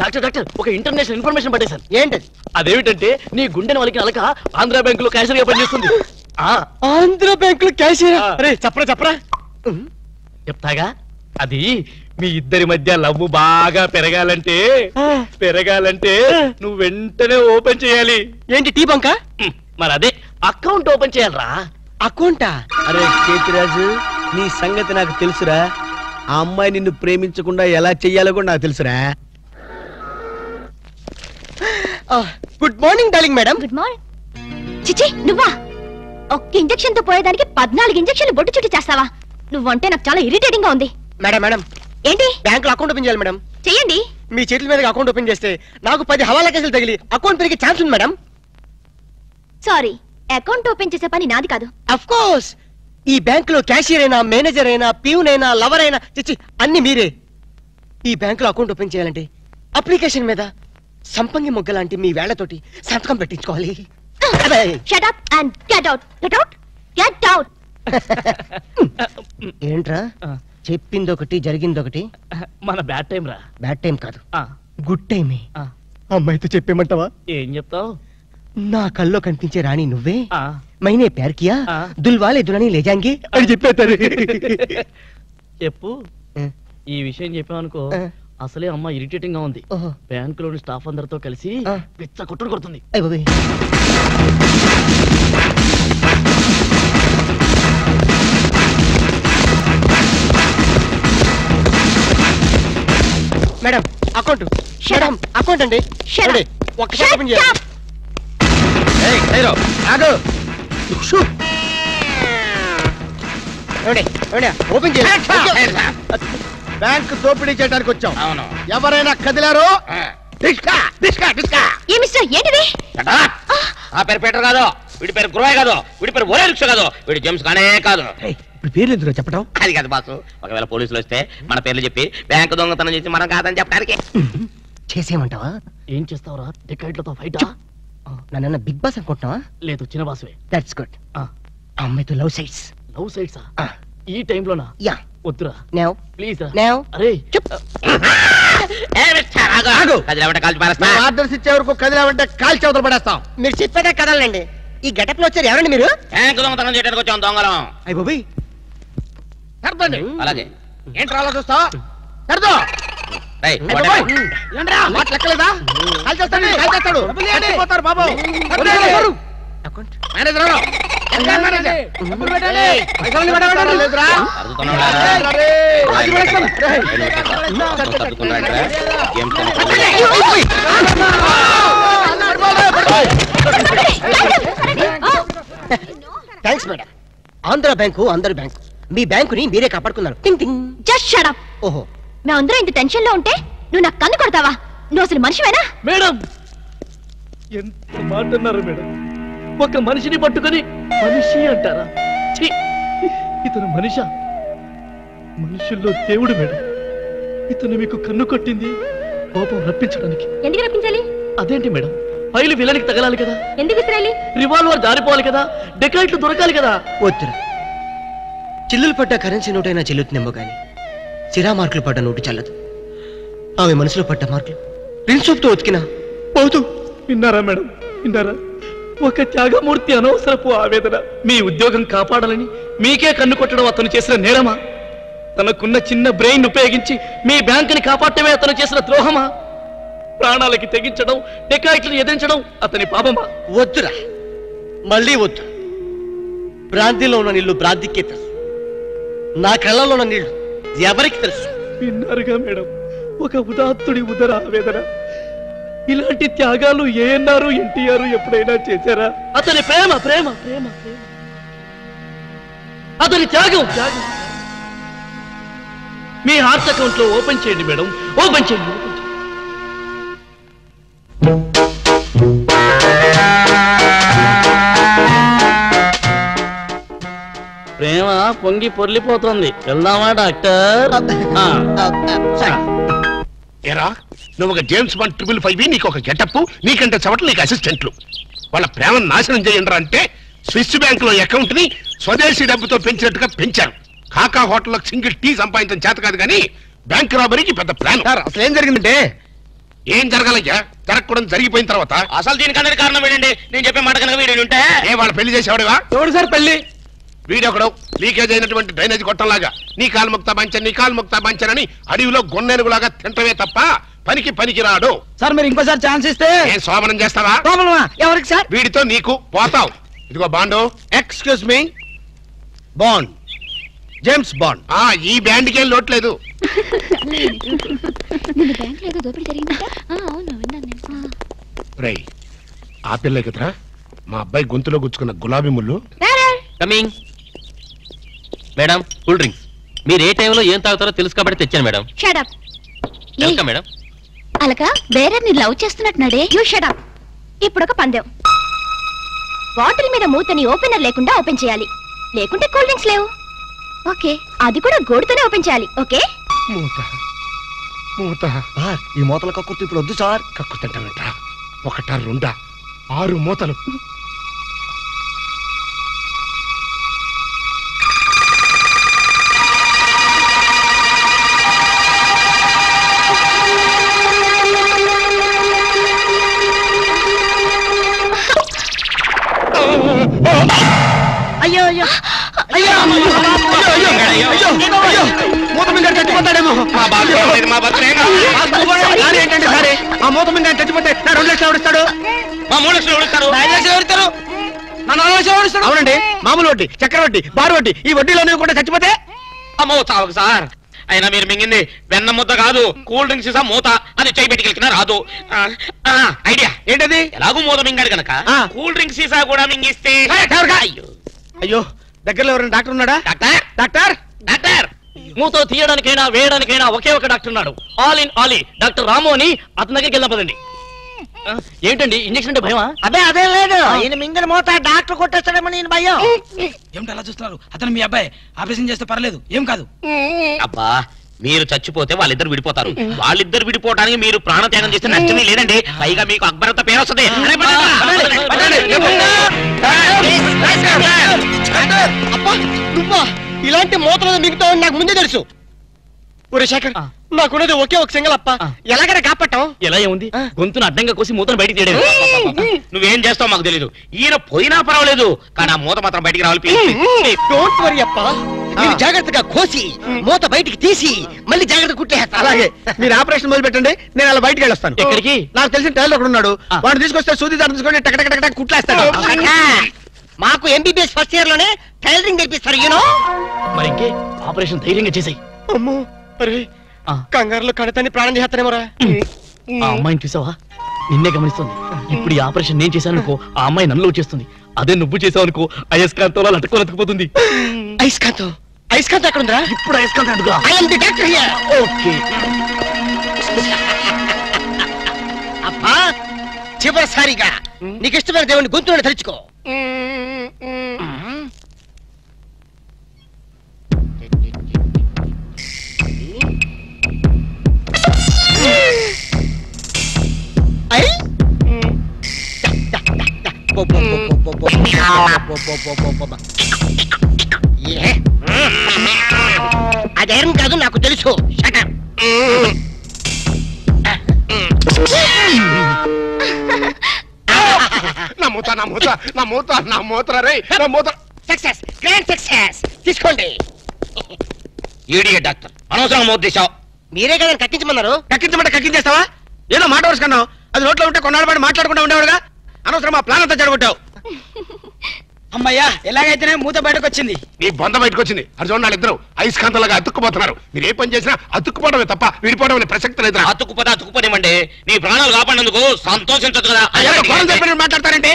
Doctor doctor ఒక international information పట్టేశాను. ఏంటది? అదేమిటంటే నీ గుండెని వాళ్ళకి అలక ఆంధ్ర బ్యాంకులో క్యాషియర్ గా పనిచేస్తుంది. ఆంధ్ర బ్యాంకులో క్యాషియర్? అరే చెప్పరా చెప్పరా. చెప్తాగా. అది మీ ఇద్దరి మధ్య లవ్ బాగా పెరగాలంటే నువ్వు వెంటనే ఓపెన్ చేయాలి. ఏంటి టీ బంకా? మరి అదే అకౌంట్ ఓపెన్ చేయాలరా. అకౌంటా? అరే కేతిరాజు, నీ సంగతి నాకు తెలుసురా. ఆ అమ్మాయి నిన్ను ప్రేమించకుండా ఎలా చెయ్యాలో కూడా నాకు తెలుసురా. Good morning darling madam. Good morning. చిచి నువ్వా? ఒక్క ఇంజెక్షన్ తో పోయేదానికి 14 ఇంజెక్షన్లు బొట్టు చుట్టూ చేస్తావా? నువ్వంటే నాకు చాలా ఇరిటేటింగ్ గా ఉంది. మేడం మేడం ఏంటి? బ్యాంక్ లో అకౌంట్ ఓపెన్ చేయాలి మేడం. చెయ్యండి. మీ చేతుల మీద అకౌంట్ ఓపెన్ చేస్తే నాకు 10 హవాలా కేసులు తగిలి అకౌంట్ పెరిగే ఛాన్స్ ఉంది మేడం. సారీ, అకౌంట్ ఓపెన్ చేసే పని నాది కాదు. అఫ్ కోర్స్ ఈ బ్యాంక్ లో క్యాషియర్ అయినా, మేనేజర్ అయినా, ప్యూన్ అయినా, లవర్ అయినా చిచ్చి అన్ని మీరే. ఈ బ్యాంక్ లో అకౌంట్ ఓపెన్ చేయాలంటే అప్లికేషన్ మీద సంపంగి మొగ్గ లాంటి మీ వేళ్లతోటి సంతకం పెట్టించుకోవాలి. Shut up and get out. Get out. Get out. ఏంట్రా చెప్పింది ఒకటి జరిగింది ఒకటి? మన బ్యాడ్ టైం రా. బ్యాడ్ టైం కాదు, గుడ్ టైమే. అమ్మాయితో చెప్పేమంటావా? ఏం చెప్తావు? నా కల్లో కనిపించే రాణి నువ్వే, మైనే ప్యార్ కియా, దుల్వాలే దులని లే జాంగే అని చెప్పేస్తారు. చెప్పు. ఈ విషయం చెప్పామనుకో అసలే అమ్మ ఇరిటేటింగ్ గా ఉంది. బ్యాంకులోని స్టాఫ్ అందరితో కలిసి పిచ్చ కొట్టుడు కొడుతుంది. Madam account. మేడం అకౌంట్ అండి. ఒక్కసారి ఓపెన్ చేయాలి. ఓపెన్ చేయాలి. బ్యాంక్ దోపిడీ చేయడానికి వచ్చాం. ఎవరైనా కదిలారో ఏంటిది? ఆ పేరు పీటర్ కాదు, వీడి పేరు గురవయ్య కాదు, వీడి పేరు ఒరే రిక్ష కాదు, వీడి జేమ్స్ కానే కాదు. ఇప్పుడు పేర్లు ఎందుకు చెప్పడం? అది కాదు బాసు, ఒకవేళ పోలీసులు వస్తే మన పేర్లు చెప్పి బ్యాంకు దొంగతనం చేసి మనం కాదని చెప్పడానికి. చేసేయమంటావా? ఏం చేస్తావురా? టికెట్లతో ఫైటా? నన్న బిగ్ బాస్ అనుకుంటున్నావా? లేదు, చిన్న బాసువే. That's good. అమ్మాయితో లవ్ సైట్స్. లవ్ సైట్సా? ఈ టైంలోనా? యా. వద్దురా ప్లీజ్. అరే ఆర్డర్స్ ఇచ్చే వరకు కదిలామంటే కాల్ చవతలు పడేస్తాం. మీరు చెప్పాక కదలండి. ఈ గెటప్ లో వచ్చారు ఎవరండి మీరు? బ్యాంకు దొంగతనం చేయడానికి వచ్చాం దొంగలం. అయ్య బాబోయ్. అలాగే ఏంట్రా అలా చూస్తావు? సర్దో లెక్కలేదా? కాల్ చేస్తాడు బాబు. Manager thanks madam. Andhra bank అందరి బ్యాంకు. మీ బ్యాంకుని మీరే కాపాడుకున్నారు. Just shut up. ఓహో, మేమందరం ఇంత టెన్షన్ లో ఉంటే నువ్వు నాకు కన్ను కొడతావా? నువ్వు అసలు మనిషివేనా? మేడం ఎంత మాట అన్నారు మేడం. ఒక మనిషిని పట్టుకొని మనిషి అంటారా? ఇతను మనిషా? మనుషుల్లో దేవుడు మేడం. ఇతను మీకు కన్ను కొట్టింది కోపం రప్పించడానికి. ఎందుకు రప్పించాలి? అదేంటి మేడం, ఫైలు విలనికి తగలాలి కదా. ఎందుకు విసిరాలి? రివాల్వర్ జారిపోవాలి కదా, డెకాయిట్లు దొరకాలి కదా. వద్దురా. చిల్లులు పడ్డ కరెన్సీ నోటైనా చెల్లుతుందేమో గాని సిరా మార్కులు పడ్డ నోటు చల్లదు. ఆమె మనసులో పడ్డ మార్కులు ప్రిన్సూప్తో ఉతికినా పోతూ. విన్నారా మేడం, విన్నారా? ఒక త్యాగమూర్తి అనవసరపు ఆవేదన. మీ ఉద్యోగం కాపాడాలని మీకే కన్ను కొట్టడం అతను చేసిన నేరమా? తనకున్న చిన్న బ్రెయిన్ ఉపయోగించి మీ బ్యాంకుని కాపాడటమే అతను చేసిన ద్రోహమా? ప్రాణాలకి తెగించడం, డెకాయిట్లను ఎదిరించడం అతని పాపమా? వద్దురా, మళ్ళీ వద్దు. భ్రాంతిలో ఉన్న నీళ్లు భ్రాంతికే తెలుసు, నా కళ్ళలో ఉన్న నీళ్లు ఎవరికి తెలుసు? విన్నారుగా మేడం, ఒక ఉదాత్తుడి ఉదర ఆవేదన. ఇలాంటి త్యాగాలు ఏఎన్ఆర్, ఎన్టీఆర్ ఎప్పుడైనా చేశారా? అతని ప్రేమ ప్రేమ ప్రేమ ప్రేమ, అతని త్యాగం త్యాగం. మీ హార్ట్ అకౌంట్ లో ఓపెన్ చేయండి మేడం, ఓపెన్ చేయండి. ప్రేమ పొంగి పొర్లిపోతుంది. వెళ్దామా డాక్టర్? ఏరా, నువ్వు ఒక జేమ్స్ బాండ్ 555, నీకు ఒక గెటప్, నీకంటే చవట్లు నీకు అసిస్టెంట్లు. వాళ్ళ ప్రేమను నాశనం చేయండి అంటే స్విస్ బ్యాంక్ లో అకౌంట్ ని స్వదేశీ డబ్బుతో పెంచినట్టుగా పెంచారు. కాకా హోటల్లో సింగిల్ టీ సంపాదించడం చేత కాదు కానీ బ్యాంక్ రాబరీకి పెద్ద ప్లాన్. అసలు ఏం జరిగిందంటే ఏం జరగాలయ్యా? జరగకూడదు జరిగిపోయిన తర్వాత. అసలు దీనికన్నా కారణం ఏంటండి? నేను చెప్పే మాట కనుక వీడు ఉంటే ఏ వాళ్ళు పెళ్లి చేసేవాడివా? ఎవడు సార్ పెళ్లి? వీడొకడు లీకేజ్ అయినటువంటి డ్రైనేజ్ గొట్టంలాగా నీ కాలు ముక్తా పంచని నీ కాలు ముక్తా పంచనని అడవిలో గొన్నెనుగులాగా తింటమే తప్ప పనికి రాడు. సార్ మీరు ఇంకోసారి ఛాన్స్ ఇస్తే ఏం సోమనం చేస్తావా? ఎవరికి సార్? వీడితో నీకు పోతావు. ఇదిగో bond. Excuse me, bond, James bond. ఈ బ్యాండ్కి ఏం లోట్లేదు. రై ఆ పిల్ల కదరా మా అబ్బాయి గొంతులో గుచ్చుకున్న గులాబీ ముళ్ళు. Coming madam, cool drinks. మీరు ఏ టైంలో ఏం తాగుతారో తెలుసు కాబట్టి తెచ్చాను మేడం. Shut up. Welcome madam. అలక వేరే ని లవ్ చేస్తున్నట్టున్నాడే. You shut up. ఇప్పుడు ఒక పందెం. బాటిల్ మీద మూతని ఓపెనర్ లేకుండా ఓపెన్ చేయాలి, లేకుంటే కూల్ డ్రింక్స్ లేవు. ఓకే, అది కూడా గోడుతోనే ఓపెన్ చేయాలి. ఓకే? మూత మూత. ఈ మూతల కక్కుర్తి ఇప్పుడు వద్దు సార్. కక్కు తింటానంటా. ఒకటా రెండా 6 మూతలు. అయ్యో అయ్యో అయ్యో మూత మీద చచ్చిపోతాడేమో. ఏంటంటే సరే ఆ మూత మీద చచ్చిపోతే నా 2 లక్షలు ఎవరిస్తాడు? మా 3 లక్షలు ఎవరిస్తారు? 5 లక్షలు ఎవరిస్తారు? నా 4 లక్షలు ఎవరిస్తాడు? అవునండి, మామూలు వడ్డీ, చక్కెర వడ్డీ, బారు వడ్డీ, ఈ వడ్డీలో కూడా చచ్చిపోతే అమ్మో చావకు సార్. అయినా మీరు మింగింది వెన్న ముద్ద కాదు, కూల్ డ్రింక్స్ సీసా మూత. అది చేయి పెట్టుకెళ్ళినా రాదు. ఐడియా ఏంటది? ఎలాగూ మూత మింగాడు కనుక కూల్ డ్రింక్స్ సీసా కూడా మింగిస్తే. అయ్యో అయ్యో, దగ్గరలో ఎవరైనా డాక్టర్ ఉన్నాడా? Doctor, doctor, doctor. మూతో తీయడానికైనా వేయడానికైనా ఒకే ఒక డాక్టర్ ఉన్నాడు. All in Ali doctor Ramu అని అతని దగ్గరికి వెళ్దాం పదండి. ఏంటండి ఇంజక్షన్ అంటే భయమా? అదే లేదు, ఈయన మింగిన మూత డాక్టర్ కొట్టేస్తాడేమో నేను భయం. ఏమిటి అలా చూస్తున్నారు? అతను మీ అబ్బాయి, ఆపరేషన్ చేస్తే పర్లేదు, ఏం కాదు. అబ్బా, మీరు చచ్చిపోతే వాళ్ళిద్దరు విడిపోతారు. వాళ్ళిద్దరు విడిపోవడానికి మీరు ప్రాణత్యాగం చేస్తే నష్టమే లేదండి. పైగా మీకు అక్బరంత పేరు వస్తుంది. అబ్బా, నువ్వా? ఇలాంటి మూతలు మిగతావు నాకు ముందే తెలుసు. ఒరే శేఖర్, నాకున్నది ఒకే ఒక సింగల్ అప్ప. ఎలాగైనా కాపాటం? ఎలా ఏముంది, గొంతును అడ్డంగా కోసి మూతను బయటికి తీయడం. నువ్వేం చేస్తావు మాకు తెలీదు. ఈయన పోయినా పర్వాలేదు, కానీ ఆ మూత మాత్రం బయటికి రావాలి. డోంట్ వరీ అప్ప, మీరు జాగ్రత్తగా కోసి మూత బయటికి తీసి మళ్ళీ జాగ్రత్త కుట్టేస్తా. అలాగే, మీరు ఆపరేషన్ మొదలు పెట్టండి, నేను అలా బయటికి వెళ్ళొస్తాను. ఎక్కడికి? నాకు తెలిసిన టైలర్ ఒకడు ఉన్నాడు, వాడు తీసుకొస్తే సూది దాన్ని తీసుకొని టక్ టక్ టక్ కుట్లేస్తాడు. మాకు ఎంబీబీఎస్ ఫస్ట్ ఇయర్ లోనే టైలరింగ్ నేర్పిస్తారు. యూనో. మరి ఇంకే ఆపరేషన్ ధైర్యంగా చేసాయి. అమ్మో, అరే కంగారులో కడతాన్ని ప్రాణం చేస్తానేమోరా. ఆ అమ్మాయిని చూసావా? నిన్నే గమనిస్తుంది. ఇప్పుడు ఈ ఆపరేషన్ నేను చేశాను అనుకో, ఆ అమ్మాయి నన్ను వచ్చేస్తుంది. అదే నువ్వు చేసావు అనుకో, అయస్కాంతంలో లట్టుకోలేకపోతుంది. ఐస్కాంతం? ఐస్కాంతం ఎక్కడ ఉందా? ఇప్పుడు అయస్కాంతం అడుగురా. I am the doctor here. Okay. అబ్బా, చివరిసారిగా నీకు ఇష్టమైన దేవుని గొంతులను తలుచుకో. అదేం కాదు, నాకు తెలుసు. Success, grand success. తీసుకోండి. ఈడియట్ డాక్టర్, అనవసరం మూత తీసావు. మీరే కదా కక్కించమన్నారు. కక్కించమంటే కక్కించేస్తావా? ఏదో మాట వరుసుకున్నావు, అది నోట్లో ఉంటే కొన్నాళ్ళ పాటు మాట్లాడుకుంటూ ఉండేవాడుగా. అనవసరం మా ప్లాన్ అంతా చెడగొట్టావు. అమ్మయ్యా, ఎలాగైతేనే మూత బయటకు వచ్చింది. నీ బొంద బయటకు వచ్చింది. అది చూడండి, వాళ్ళిద్దరు అయస్కాంతంలాగా అతుక్కుపోతున్నారు. మీరు ఏ పని చేసినా అతుక్కుపోవడమే తప్ప విడిపోవడం అనే ప్రసక్తి లేదు. అతుక్కుపోనివ్వండి. నీ ప్రాణాలు కాపాడినందుకు సంతోషించదు కదా. మాట్లాడతారంటే